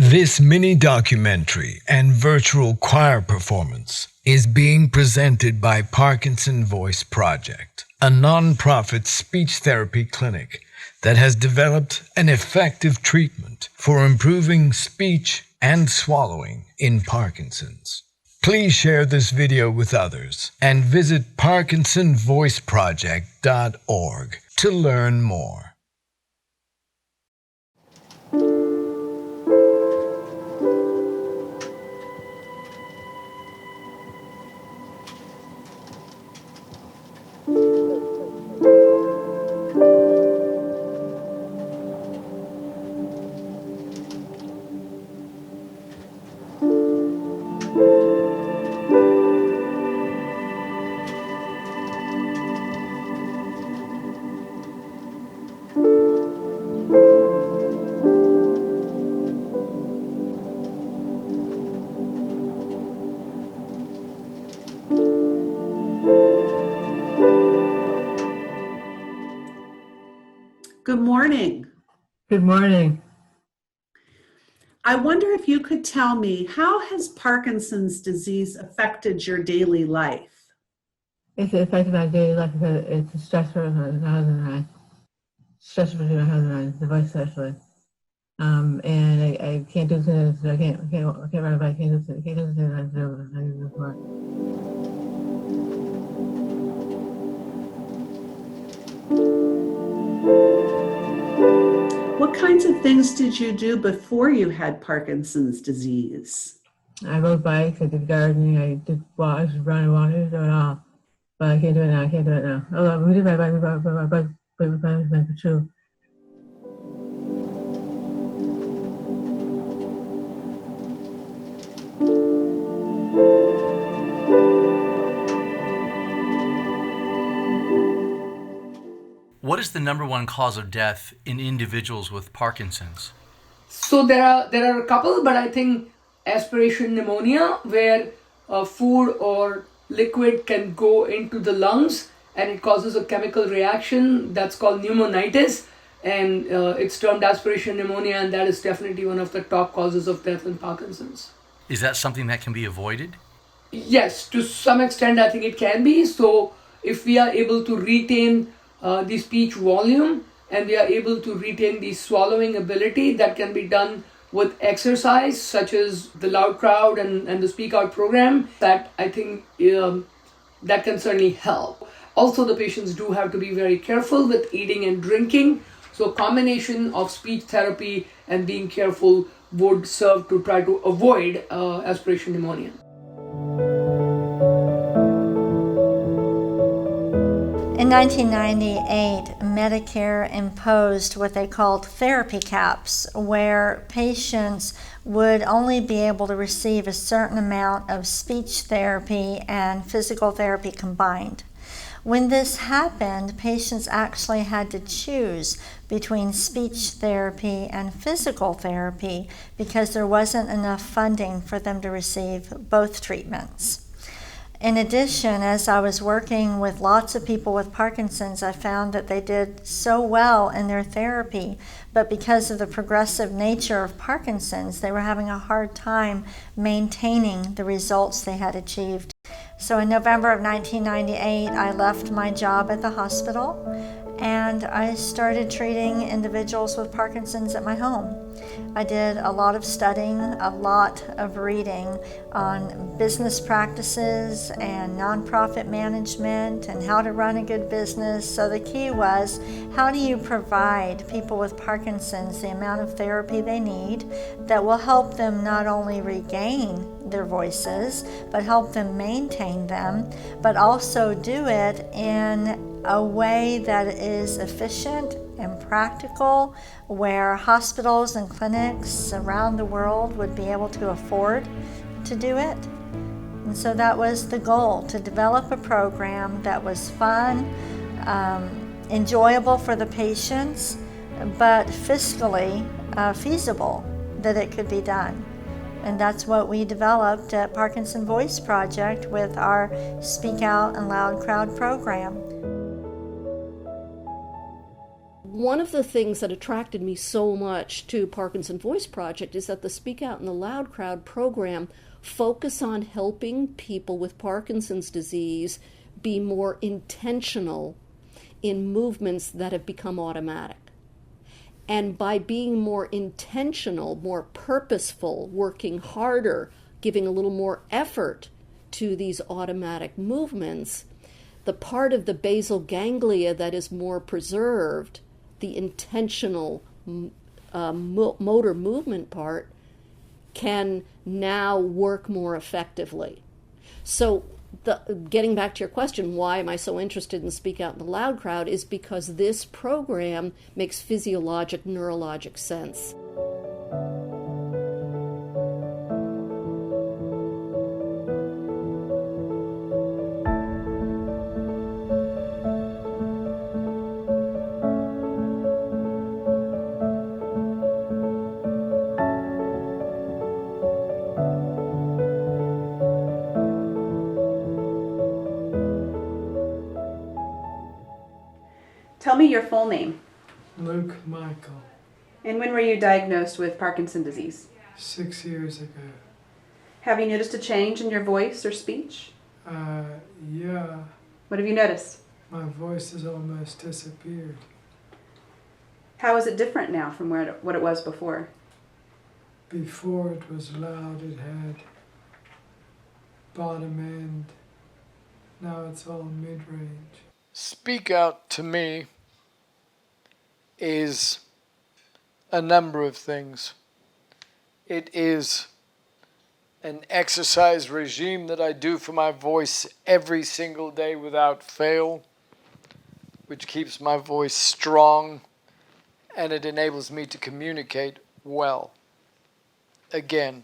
This mini documentary and virtual choir performance is being presented by Parkinson Voice Project, a non-profit speech therapy clinic that has developed an effective treatment for improving speech and swallowing in Parkinson's. Please share this video with others and visit parkinsonvoiceproject.org to learn more. Good morning. Good morning. I wonder if you could tell me, how has Parkinson's disease affected your daily life? It's affected my daily life because it's a stressor for my husband and I. Stressor for my husband and I, the vice specialist. And I can't do things. I can't ride a bike. I can't do things I do before. What kinds of things did you do before you had Parkinson's disease? I rode bikes. I did gardening. I did walks, running, walking. I did it all. But I can't do it now. Although we did my bike, but was meant for true. What is the number one cause of death in individuals with Parkinson's? So there are a couple, but I think aspiration pneumonia, where food or liquid can go into the lungs and it causes a chemical reaction that's called pneumonitis, and it's termed aspiration pneumonia, and that is definitely one of the top causes of death in Parkinson's. Is that something that can be avoided? Yes, to some extent I think it can be. So if we are able to retain the speech volume and we are able to retain the swallowing ability, that can be done with exercise such as the Loud Crowd and the Speak Out program, that I think that can certainly help. Also, the patients do have to be very careful with eating and drinking. So a combination of speech therapy and being careful would serve to try to avoid aspiration pneumonia. In 1998, Medicare imposed what they called therapy caps, where patients would only be able to receive a certain amount of speech therapy and physical therapy combined. When this happened, patients actually had to choose between speech therapy and physical therapy because there wasn't enough funding for them to receive both treatments. In addition, as I was working with lots of people with Parkinson's, I found that they did so well in their therapy, but because of the progressive nature of Parkinson's, they were having a hard time maintaining the results they had achieved. So in November of 1998, I left my job at the hospital and I started treating individuals with Parkinson's at my home. I did a lot of studying, a lot of reading on business practices and nonprofit management and how to run a good business. So the key was, how do you provide people with Parkinson's the amount of therapy they need that will help them not only regain their voices, but help them maintain them, but also do it in a way that is efficient and practical, where hospitals and clinics around the world would be able to afford to do it. And so that was the goal, to develop a program that was fun, enjoyable for the patients, but fiscally feasible, that it could be done. And that's what we developed at Parkinson Voice Project with our Speak Out and Loud Crowd program. one of the things that attracted me so much to Parkinson Voice Project is that the Speak Out in the Loud Crowd program focus on helping people with Parkinson's disease be more intentional in movements that have become automatic. And by being more intentional, more purposeful, working harder, giving a little more effort to these automatic movements, the part of the basal ganglia that is more preserved, the intentional motor movement part, can now work more effectively. So getting back to your question, why am I so interested in Speak Out in the Loud Crowd, is because this program makes physiologic, neurologic sense. Tell me your full name. Luke Michael, And when were you diagnosed with Parkinson's disease? 6 years ago. Have you noticed a change in your voice or speech? Yeah, What have you noticed? my voice has almost disappeared. How is it different now from what it was before? Before it was loud, it had bottom end. Now it's all mid-range. Speak Out to me is a number of things. It is an exercise regime that I do for my voice every single day without fail, which keeps my voice strong, and it enables me to communicate well. Again,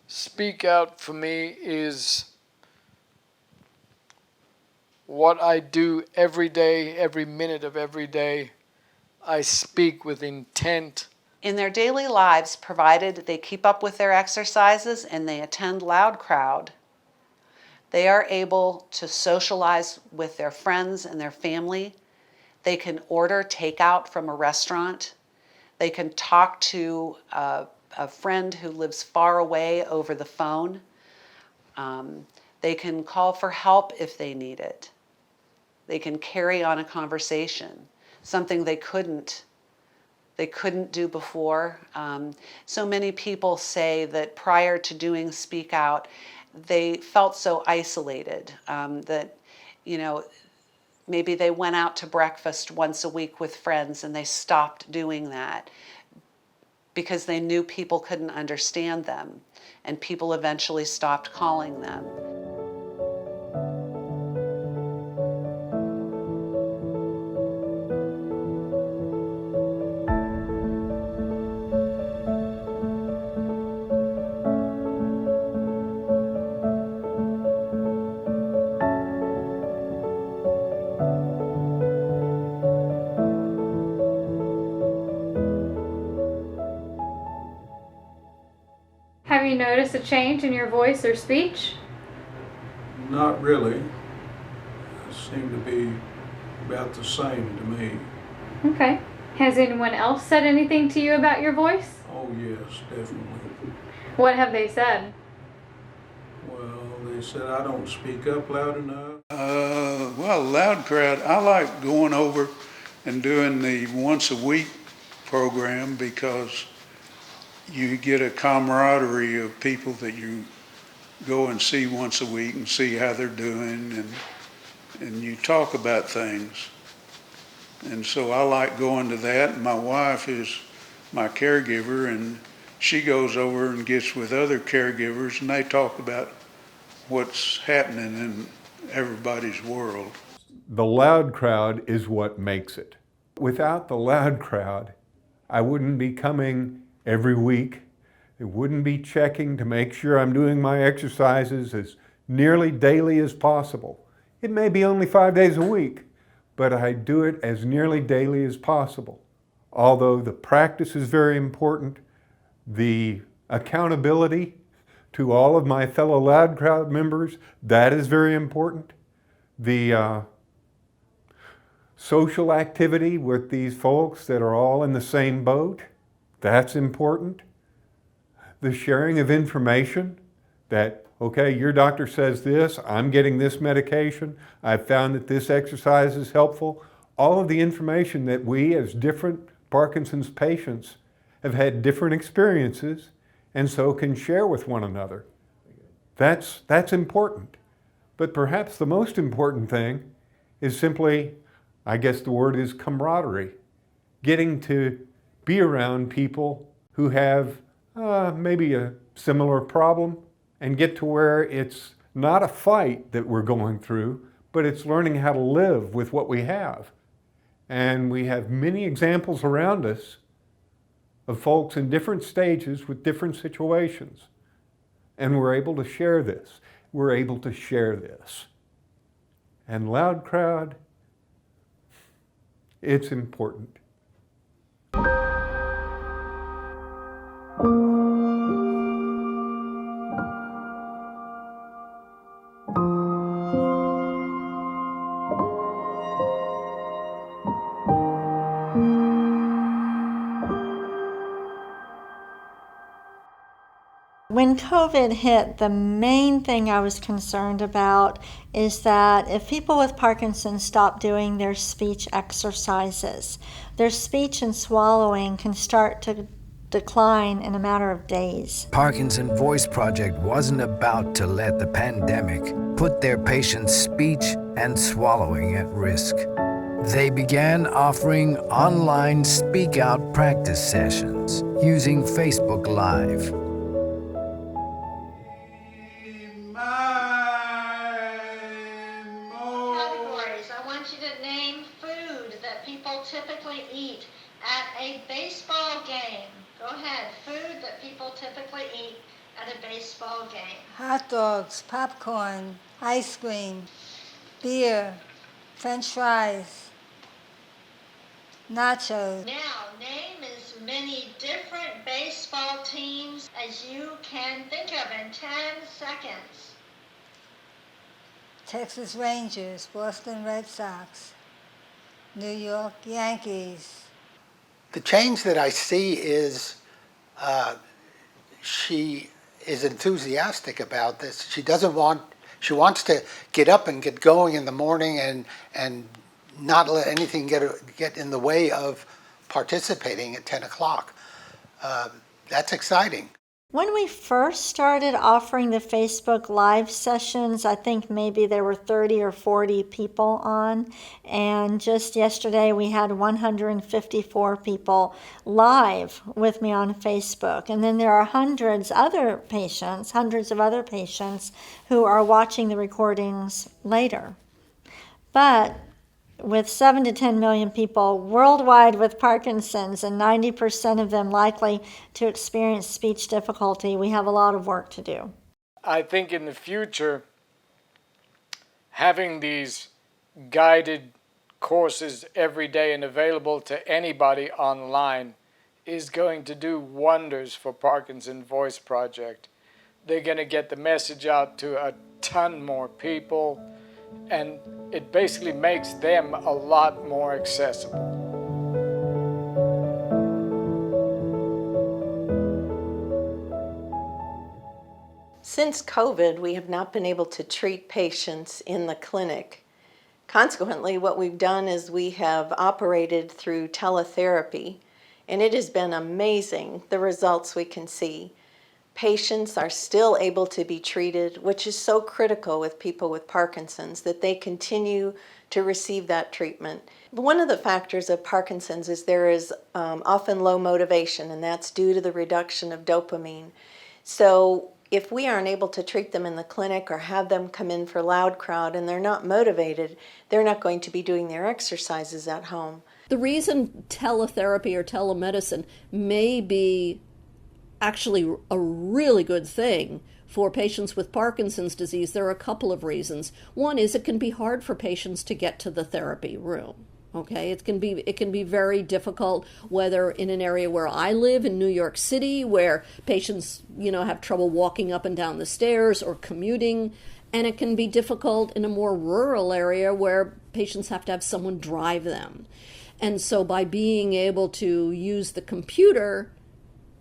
Speak Out for me is what I do every day, every minute of every day. I speak with intent. In their daily lives, provided they keep up with their exercises and they attend Loud Crowd, they are able to socialize with their friends and their family. They can order takeout from a restaurant. They can talk to a friend who lives far away over the phone. They can call for help if they need it. They can carry on a conversation, something they couldn't do before. So many people say that prior to doing Speak Out, they felt so isolated that, maybe they went out to breakfast once a week with friends and they stopped doing that because they knew people couldn't understand them, and people eventually stopped calling them. Have you noticed a change in your voice or speech? Not really. It seemed to be about the same to me. Okay. Has anyone else said anything to you about your voice? Oh yes, definitely. What have they said? Well, they said I don't speak up loud enough. Well, Loud Crowd, I like going over and doing the once a week program because you get a camaraderie of people that you go and see once a week and see how they're doing, and you talk about things. And so I like going to that. And my wife is my caregiver, and she goes over and gets with other caregivers, and they talk about what's happening in everybody's world. The Loud Crowd is what makes it. Without the Loud Crowd, I wouldn't be coming every week. It wouldn't be checking to make sure I'm doing my exercises as nearly daily as possible. It may be only 5 days a week, but I do it as nearly daily as possible. Although the practice is very important, the accountability to all of my fellow Loud Crowd members, that is very important. The social activity with these folks that are all in the same boat. That's important. The sharing of information that, okay, your doctor says this, I'm getting this medication, I've found that this exercise is helpful. All of the information that we as different Parkinson's patients have had different experiences and so can share with one another. That's important. But perhaps the most important thing is simply, I guess the word is camaraderie. Getting to be around people who have maybe a similar problem and get to where it's not a fight that we're going through, but it's learning how to live with what we have. And we have many examples around us of folks in different stages with different situations. And we're able to share this. We're able to share this. And loud crowd, it's important. When COVID hit, the main thing I was concerned about is that if people with Parkinson's stop doing their speech exercises, their speech and swallowing can start to decline in a matter of days. Parkinson Voice Project wasn't about to let the pandemic put their patients' speech and swallowing at risk. They began offering online speak out practice sessions using Facebook Live. Categories. I want you to name food that people typically eat at a baseball game. Go ahead. Food that people typically eat at a baseball game. Hot dogs, popcorn, ice cream, beer, French fries, nachos. Now, name as many different baseball teams as you can think of in 10 seconds. Texas Rangers, Boston Red Sox, New York Yankees. The change that I see is she is enthusiastic about this. She wants to get up and get going in the morning and not let anything get in the way of participating at 10 o'clock. That's exciting. When we first started offering the Facebook Live sessions, I think maybe there were 30 or 40 people on. And just yesterday, we had 154 people live with me on Facebook. And then there are hundreds of other patients who are watching the recordings later. But with 7 to 10 million people worldwide with Parkinson's and 90% of them likely to experience speech difficulty, we have a lot of work to do. I think in the future, having these guided courses every day and available to anybody online is going to do wonders for Parkinson Voice Project. They're going to get the message out to a ton more people, and it basically makes them a lot more accessible. Since COVID, we have not been able to treat patients in the clinic. Consequently, what we've done is we have operated through teletherapy, and it has been amazing, the results we can see. Patients are still able to be treated, which is so critical with people with Parkinson's, that they continue to receive that treatment. One of the factors of Parkinson's is there is often low motivation, and that's due to the reduction of dopamine. So if we aren't able to treat them in the clinic or have them come in for loud crowd and they're not motivated, they're not going to be doing their exercises at home. The reason teletherapy or telemedicine may be actually a really good thing for patients with Parkinson's disease, there are a couple of reasons. One is it can be hard for patients to get to the therapy room. Okay, it can be very difficult, whether in an area where I live in New York City, where patients, have trouble walking up and down the stairs or commuting, And it can be difficult in a more rural area where patients have to have someone drive them. And so by being able to use the computer,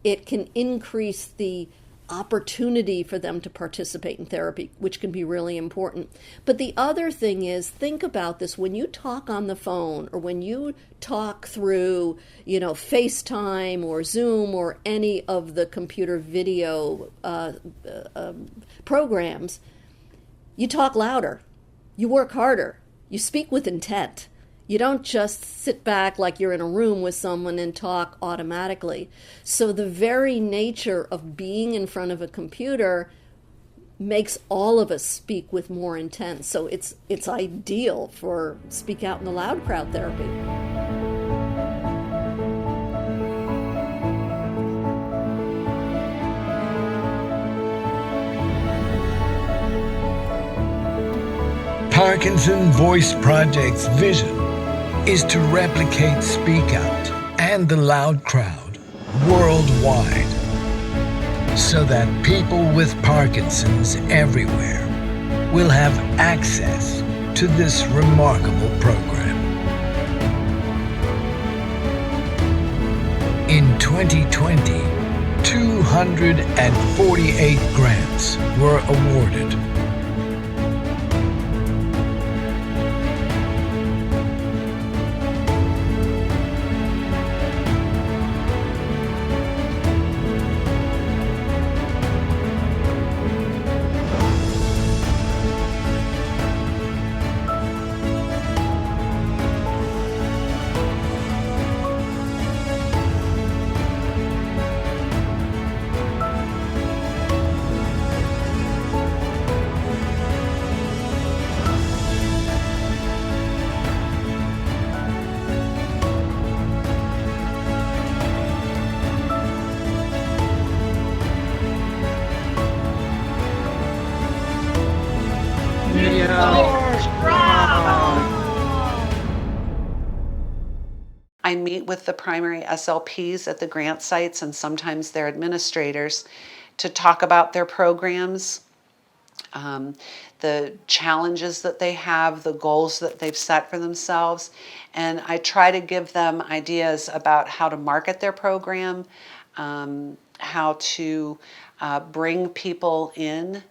it can increase the opportunity for them to participate in therapy, which can be really important. But the other thing is, think about this. When you talk on the phone or when you talk through, FaceTime or Zoom or any of the computer video programs, you talk louder, you work harder, you speak with intent. You don't just sit back like you're in a room with someone and talk automatically. So the very nature of being in front of a computer makes all of us speak with more intent. So it's ideal for speak out in the loud crowd therapy. Parkinson Voice Project's vision is to replicate Speak Out and the loud crowd worldwide so that people with Parkinson's everywhere will have access to this remarkable program. In 2020, 248 grants were awarded. I meet with the primary SLPs at the grant sites and sometimes their administrators to talk about their programs, the challenges that they have, the goals that they've set for themselves. And I try to give them ideas about how to market their program, how to bring people in,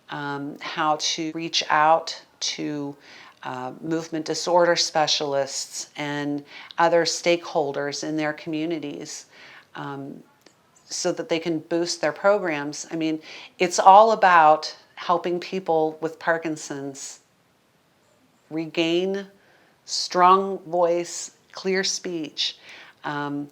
how to reach out to movement disorder specialists and other stakeholders in their communities so that they can boost their programs. I mean, it's all about helping people with Parkinson's regain strong voice, clear speech. And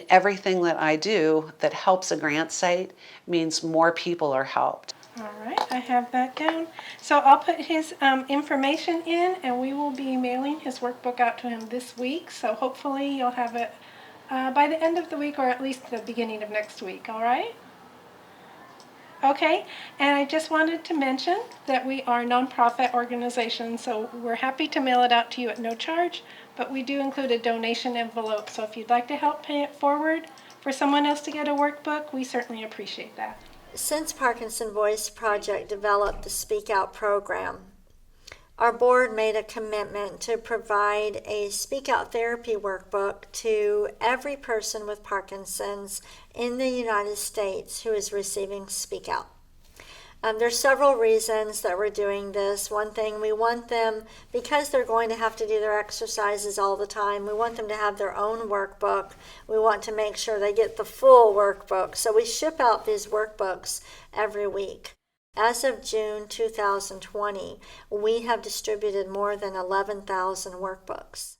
everything that I do that helps a grant site means more people are helped. All right, I have that down. So I'll put his information in, and we will be mailing his workbook out to him this week. So hopefully you'll have it by the end of the week or at least the beginning of next week, all right? Okay, and I just wanted to mention that we are a nonprofit organization, so we're happy to mail it out to you at no charge, but we do include a donation envelope. So if you'd like to help pay it forward for someone else to get a workbook, we certainly appreciate that. Since Parkinson Voice Project developed the Speak Out program, our board made a commitment to provide a Speak Out therapy workbook to every person with Parkinson's in the United States who is receiving Speak Out. There's several reasons that we're doing this. One thing, we want them, because they're going to have to do their exercises all the time, we want them to have their own workbook. We want to make sure they get the full workbook. So we ship out these workbooks every week. As of June 2020, we have distributed more than 11,000 workbooks.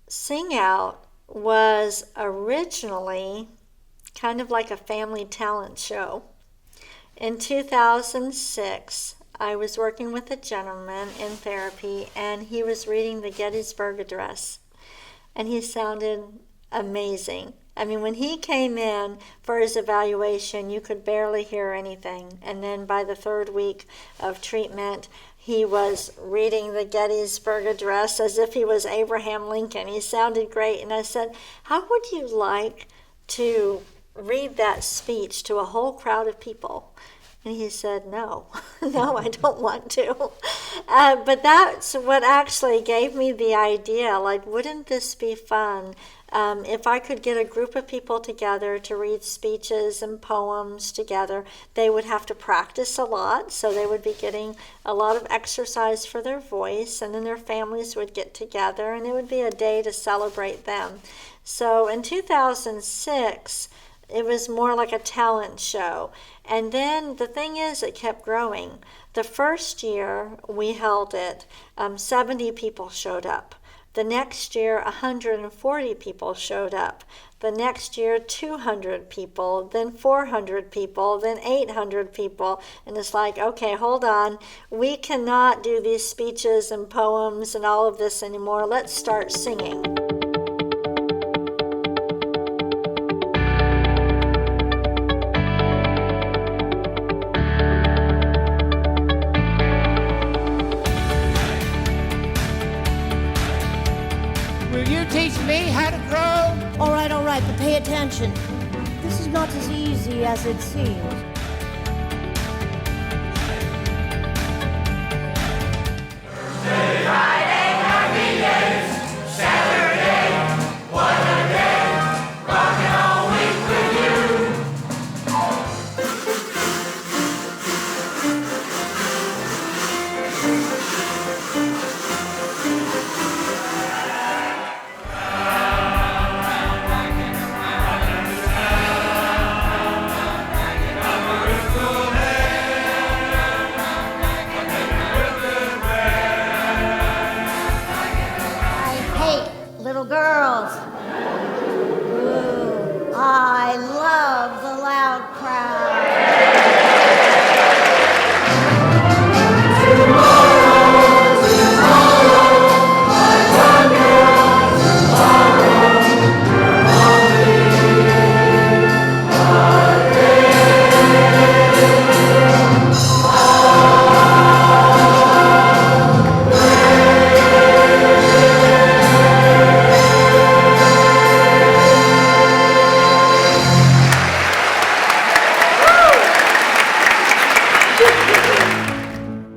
Sing Out was originally kind of like a family talent show. In 2006, I was working with a gentleman in therapy, and he was reading the Gettysburg Address, and he sounded amazing. I mean, when he came in for his evaluation, you could barely hear anything. And then by the third week of treatment, he was reading the Gettysburg Address as if he was Abraham Lincoln. He sounded great. And I said, how would you like to read that speech to a whole crowd of people? And he said, no, no, I don't want to. But that's what actually gave me the idea, like, wouldn't this be fun if I could get a group of people together to read speeches and poems together? They would have to practice a lot, so they would be getting a lot of exercise for their voice, and then their families would get together, and it would be a day to celebrate them. So in 2006, it was more like a talent show. And then the thing is, it kept growing. The first year we held it, 70 people showed up. The next year, 140 people showed up. The next year, 200 people, then 400 people, then 800 people. And it's like, okay, hold on. We cannot do these speeches and poems and all of this anymore. Let's start singing. Teach me how to grow? All right, but pay attention. This is not as easy as it seems. Thursday, Friday, happy days. Saturday, what a day. Rockin' all week with you. Little girls. Ooh, I love the loud crowd.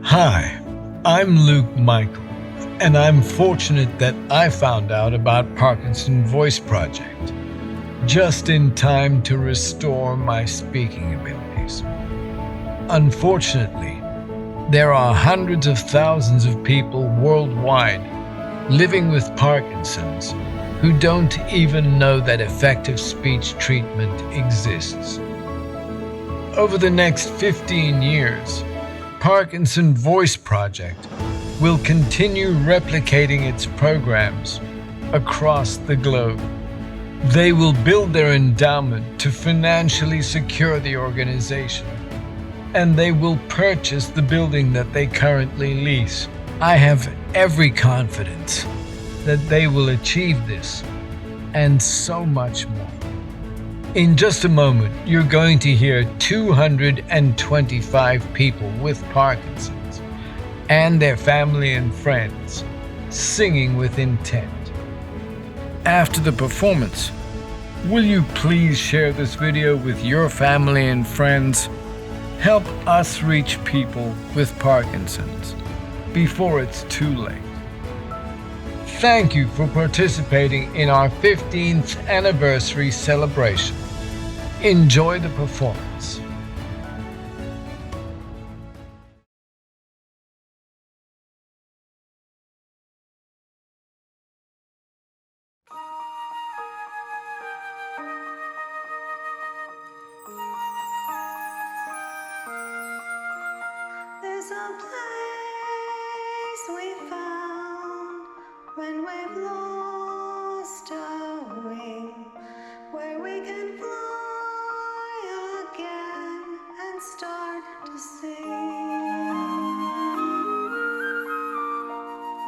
Hi, I'm Luke Michael, and I'm fortunate that I found out about Parkinson Voice Project just in time to restore my speaking abilities. Unfortunately, there are hundreds of thousands of people worldwide living with Parkinson's who don't even know that effective speech treatment exists. Over the next 15 years, Parkinson Voice Project will continue replicating its programs across the globe. They will build their endowment to financially secure the organization, and they will purchase the building that they currently lease. I have every confidence that they will achieve this and so much more. In just a moment, you're going to hear 225 people with Parkinson's and their family and friends singing with intent. After the performance, will you please share this video with your family and friends? Help us reach people with Parkinson's before it's too late. Thank you for participating in our 15th anniversary celebration. Enjoy the performance. There's a place we found when we've lost our way, where we can fly again and start to sing.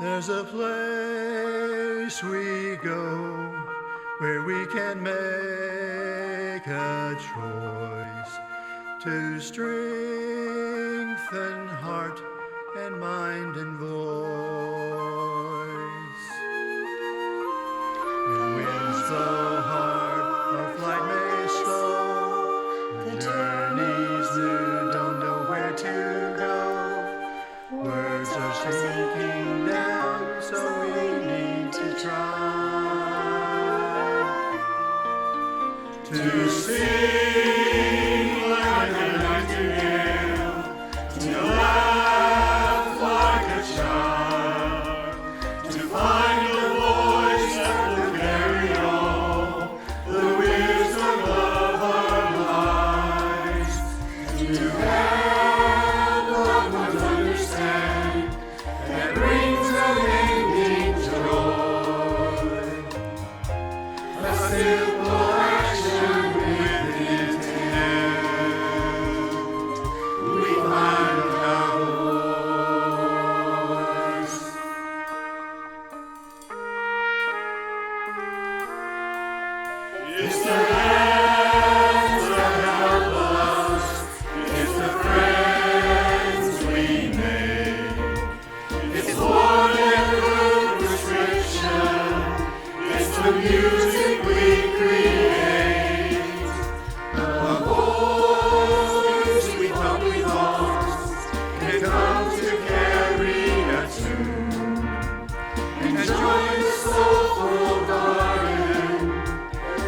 There's a place we go where we can make a choice to strengthen heart and mind and voice. When winds blow hard, our flight may slow. sinking down, so we need to try to sing like a nightingale, to laugh like a child, to find a voice that will carry all the wisdom of our lives, to have loved ones understand that brings unending joy, a simple action with intent. We find our voice. It's the hands that help us, it's the friends we make, it's more than good prescription, it's the music we create, the voice we thought we lost, it comes to carry a tune, and join the soulful garden,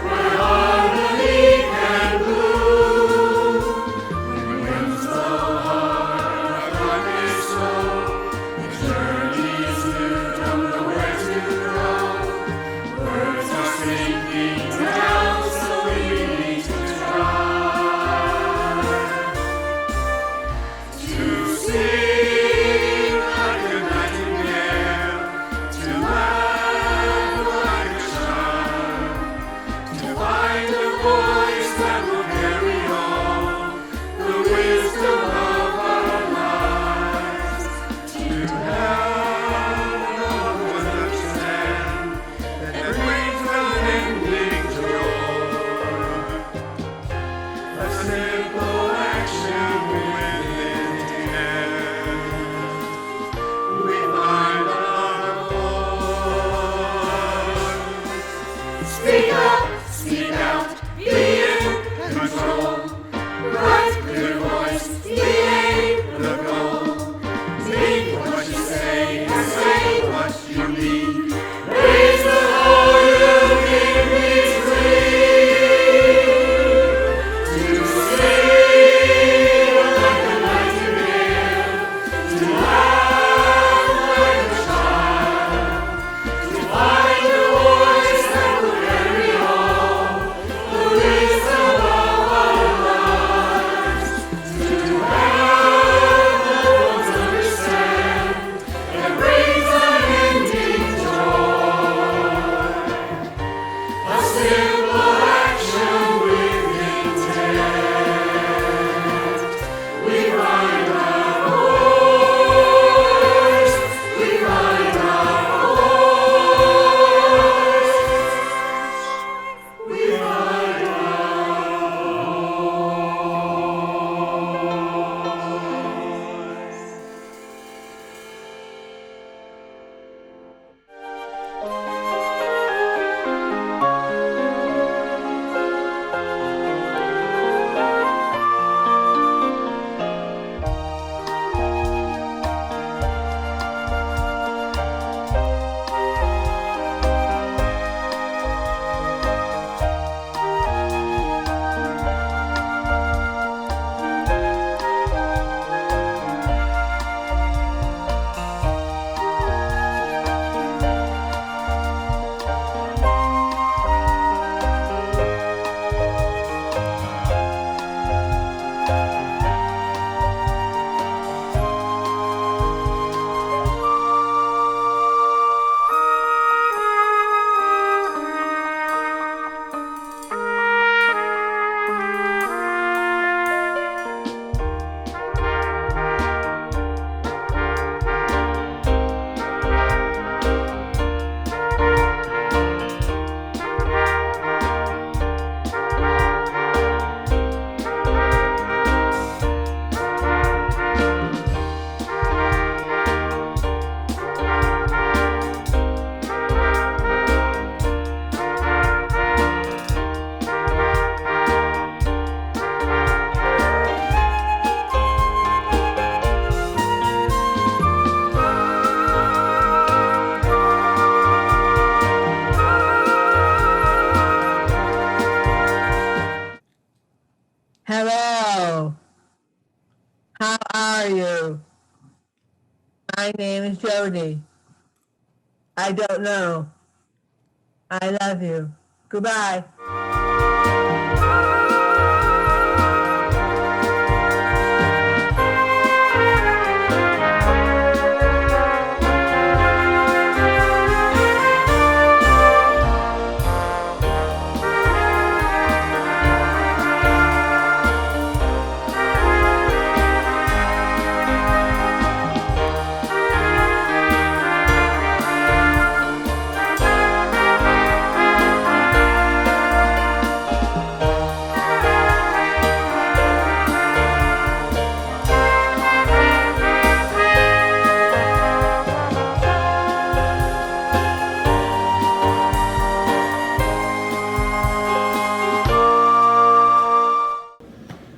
where harmony can bloom. When winds blow hard, our heart is slow, the journey is new, don't know where to go. Words are sinking down, so we need to try to sing like a nightingale, to laugh like a child, to find a voice that will carry all the wisdom of our lives, to have love and understand that brings unending joy, a simple action with intent. We find our voice. Speak up, speak out, be in control. Right, clear voice, the aim, the goal. Mean what you say and say what you mean. Raise the volume in between. To sing like a nightingale, to laugh like a child, to find a voice that will carry all the wisdom are you? My name is Jody. I don't know. I love you. Goodbye.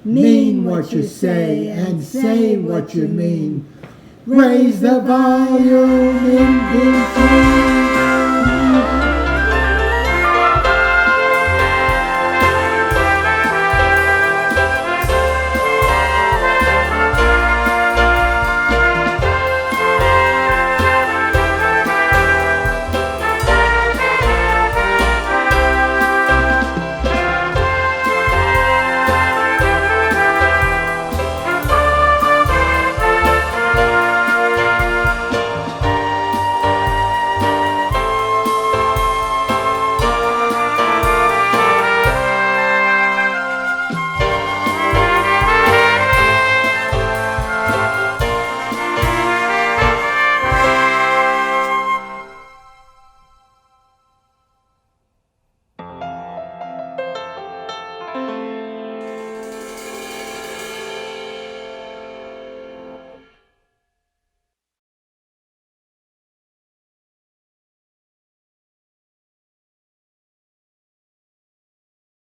Mean what you say and say what you mean. Raise the volume in between.